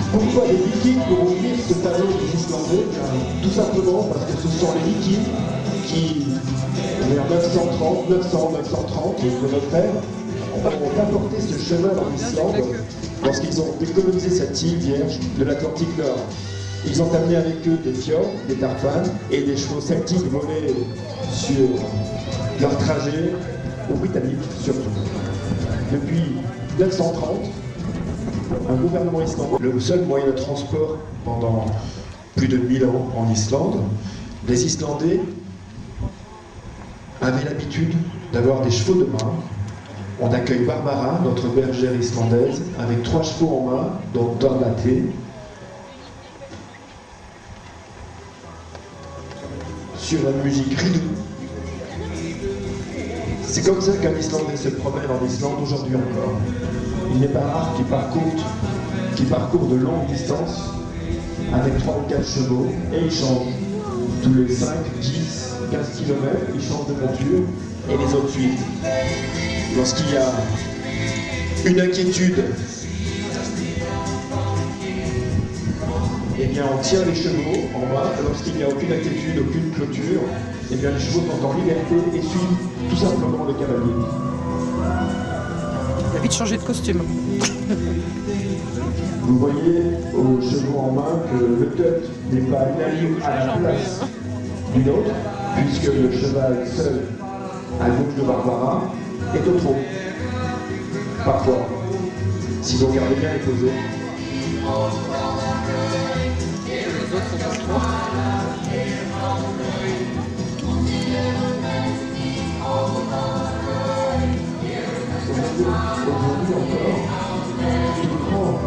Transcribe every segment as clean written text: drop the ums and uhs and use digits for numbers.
Pourquoi les Vikings pour ouvrir ce tableau des Islandais? Tout simplement parce que ce sont les Vikings qui, vers 930, 930 de notre ère, ont apporté ce chemin en Islande lorsqu'ils ont décolonisé cette île vierge de l'Atlantique Nord. Ils ont amené avec eux des fjords, des tarpanes et des chevaux celtiques volés sur leur trajet aux Britanniques surtout. Depuis 930, un gouvernement islandais, le seul moyen de transport pendant plus de 1000 ans en Islande, les Islandais avaient l'habitude d'avoir des chevaux de main. On accueille Barbara, notre bergère islandaise, avec 3 chevaux en main, dont Dorlaté, sur la musique ridou. C'est comme ça qu'un Islandais se promène en Islande aujourd'hui encore. Il n'est pas rare qu'il parcourt de longues distances avec 3 ou 4 chevaux et il change. Tous les 5, 10, 15 km, il change de monture et les autres suivent. Lorsqu'il y a une inquiétude, eh bien on tient les chevaux en main. Lorsqu'il n'y a aucune inquiétude, aucune clôture, eh bien les chevaux sont en liberté et suivent tout simplement le cavalier. Il a vite changé de costume. Vous voyez aux chevaux en main que le tut n'est pas unanime à la place d'une autre, puisque le cheval seul à gauche de Barbara est au fond. Parfois, si vous regardez bien les posés. Les autres sont autour. Aujourd'hui encore, de grands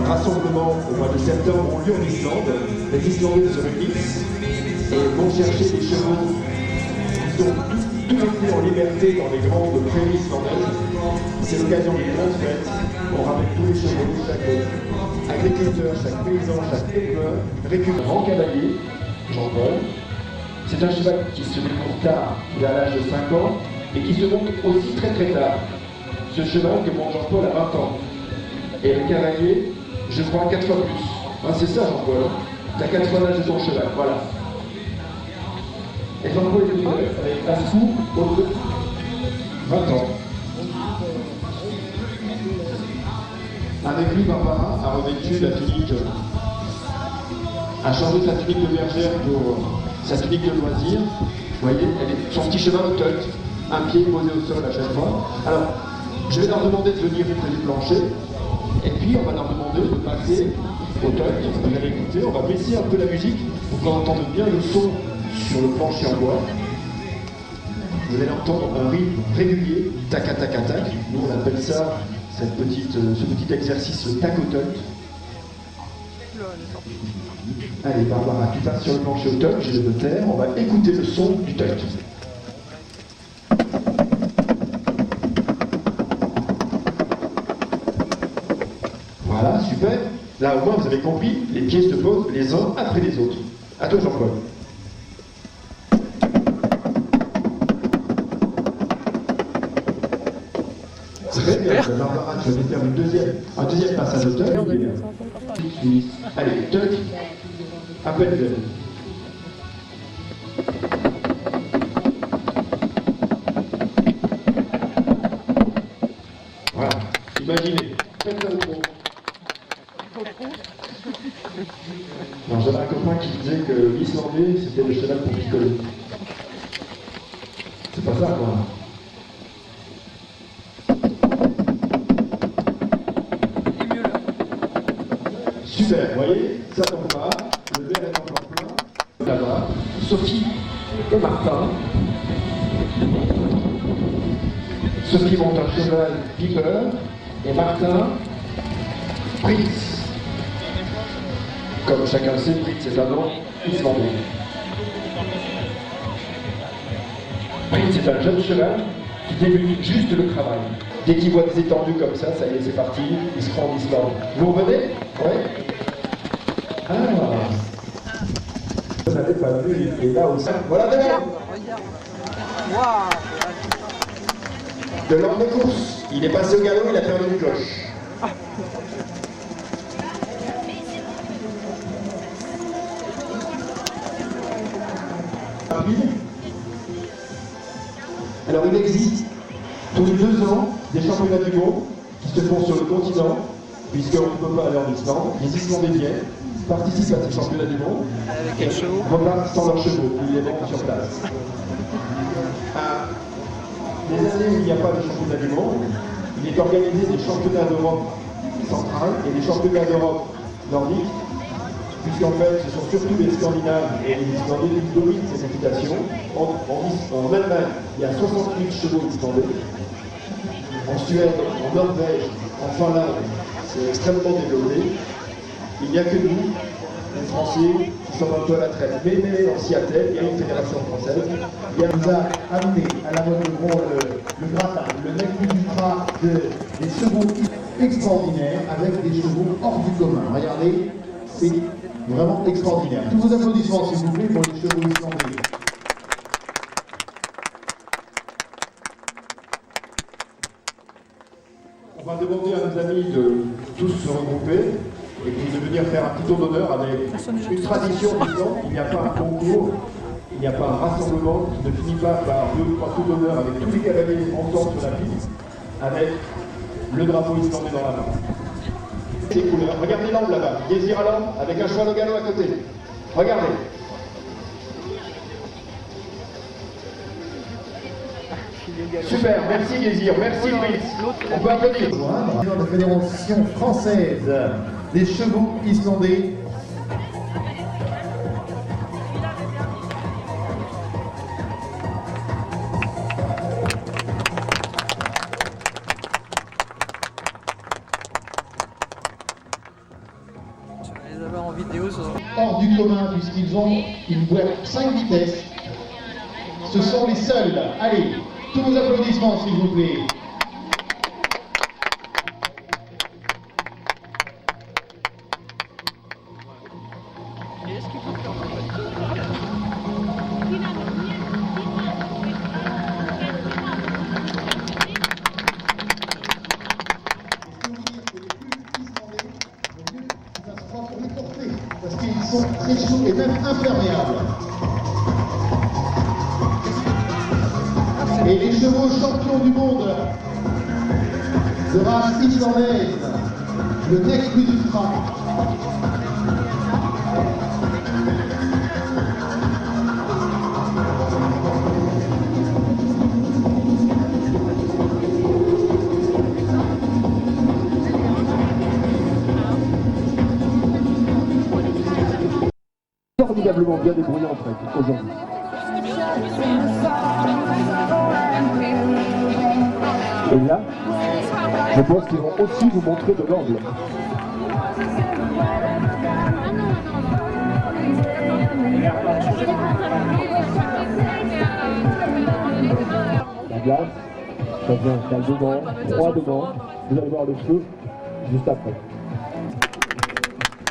rassemblements au mois de septembre ont lieu en Islande. Les Islandais se réunissent et vont chercher des chevaux qui ont tout été en liberté dans les grandes prairies islandaises. C'est l'occasion d'une grande fête. On ramène tous les chevaux, chaque agriculteur, chaque paysan, chaque éleveur récupère un grand cavalier, Jean-Paul. C'est un cheval qui se découvre tard, il a l'âge de 5 ans, et qui se monte aussi très très tard. Ce cheval que monte Jean-Paul a 20 ans. Et le cavalier, je crois, 4 fois plus. Ah, c'est ça Jean-Paul, t'as 4 fois l'âge de ton cheval, voilà. Et Jean-Paul est venu avec Ascou, autre 20 ans. Avec lui, Barbara a revêtu la tunique, a changé sa tunique de bergère pour sa tunique de loisir. Vous voyez, son petit cheval au tut, un pied posé au sol à chaque fois. Alors, je vais leur demander de venir près du plancher, et puis on va leur demander de passer au tut. Vous allez écouter, on va baisser un peu la musique pour qu'on entende bien le son sur le plancher en bois. Vous allez entendre un rythme régulier, tac tac tac tac. Nous on appelle ça ce petit exercice le tac au tut. Allez Barbara, tu passes sur le plancher au tut, je vais me taire, on va écouter le son du tut. Voilà, super. Là au moins vous avez compris, les pieds se posent les uns après les autres. À toi Jean-Paul. Très bien, Barbara, tu vas faire un deuxième passage au tut. Allez, tut, à peine jeune. Voilà, imaginez, faites ça au tronc. Alors j'avais un copain qui disait que l'Islandais c'était le cheval pour picoler. C'est pas ça quoi. Super, vous voyez, ça tombe pas, le verre est encore plein. Là-bas, Sophie et Martin. Sophie monte un cheval Piper et Martin Prince. Comme chacun le sait, Prince est un nom islandais. Prince est un jeune cheval qui débute juste le travail. Dès qu'il voit des étendues comme ça y est, c'est parti, il se rend en Islande. Vous revenez? Ouais. Ah. Vous n'avez pas vu, il est là aussi. Voilà, derrière. Waouh. De l'ordre de course. Il est passé au galop, il a perdu une cloche. Rapide. Alors il existe tous les 2 ans des championnats du monde qui se font sur le continent, puisqu'on ne peut pas aller en Islande. Les Islandais viennent, participent à ces championnats du monde, Avec quel chevaux? repartent sans leurs chevaux, ils les vendent sur place. Les années où il n'y a pas de championnat du monde, il est organisé des championnats d'Europe centrale et des championnats d'Europe nordique, puisqu'en fait ce sont surtout les Scandinaves et les Islandais qui dominent ces compétitions. En Allemagne, il y a 68 chevaux islandais. En Suède, en Norvège, en Finlande, c'est extrêmement développé. Il n'y a que nous, les Français, qui sommes un peu à la traite. Mais on s'y attelle, il y a une fédération française. Il nous a amené à la mode de gros le gratin, le mec ultra des chevaux extraordinaires avec des chevaux hors du commun. Regardez, c'est vraiment extraordinaire. Tous vos applaudissements, s'il vous plaît, pour les chevaux islandais. On va demander à nos amis de tous se regrouper et de venir faire un petit tour d'honneur avec une tradition d'Islande. Il n'y a pas un concours, il n'y a pas un rassemblement qui ne finit pas par 2 ou 3 tours d'honneur avec tous les cavaliers ensemble sur la piste, avec le drapeau islandais dans la main. Les couleurs. Regardez l'amble là-bas, Gésir à l'amble avec un cheval au galop à côté. Regardez. Super, merci Gésir, merci Prince. On peut applaudir. Dans la Fédération française des chevaux islandais. Je vais les avoir en vidéo. Hors du commun puisqu'ils ont une boîte 5 vitesses. Ce sont les seuls. Allez, tous vos applaudissements s'il vous plaît. Est-ce qu'il faut faire parce qu'ils sont très chauds et même imperméables. Et les chevaux champions du monde de race islandaise, le Next Plus Ultra. Formidablement bien débrouillé en fait aujourd'hui. Et là, je pense qu'ils vont aussi vous montrer de l'angle. La glace, ça vient salle devant, 3 devant, vous allez voir le feu juste après.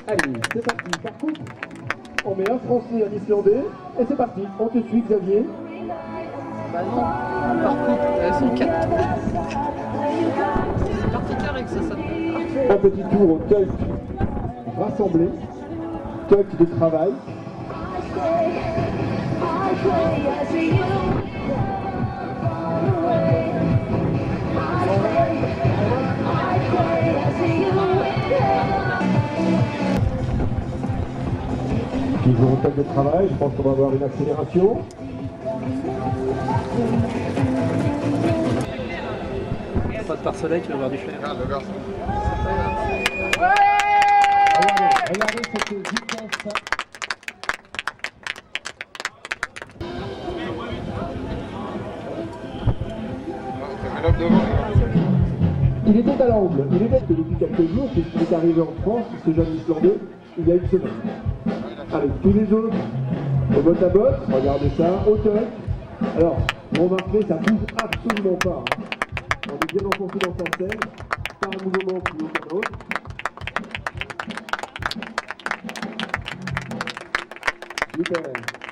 Allez, c'est parti. Par contre, on met un Français et un Islandais, et c'est parti. On te suit, Xavier. Bah non, par contre, elles sont 4. C'est parti carré que ça s'appelle. Un petit tour au tuck rassemblé, tuck de travail. Toujours au tuck de travail, je pense qu'on va avoir une accélération. Pas de pare-soleil, tu vas avoir du flair. Regardez cette vitesse. Il était à l'angle, il était depuis quelques jours, puisqu'il est arrivé en France, ce jeune Islandais, il y a une semaine. Allez, tous les autres, au botte à botte, regardez ça, au toc. Alors, remarquez, ça bouge absolument pas. Hein. On est bien enfoncé dans sa scène, pas un mouvement plus haut qu'un autre. Super.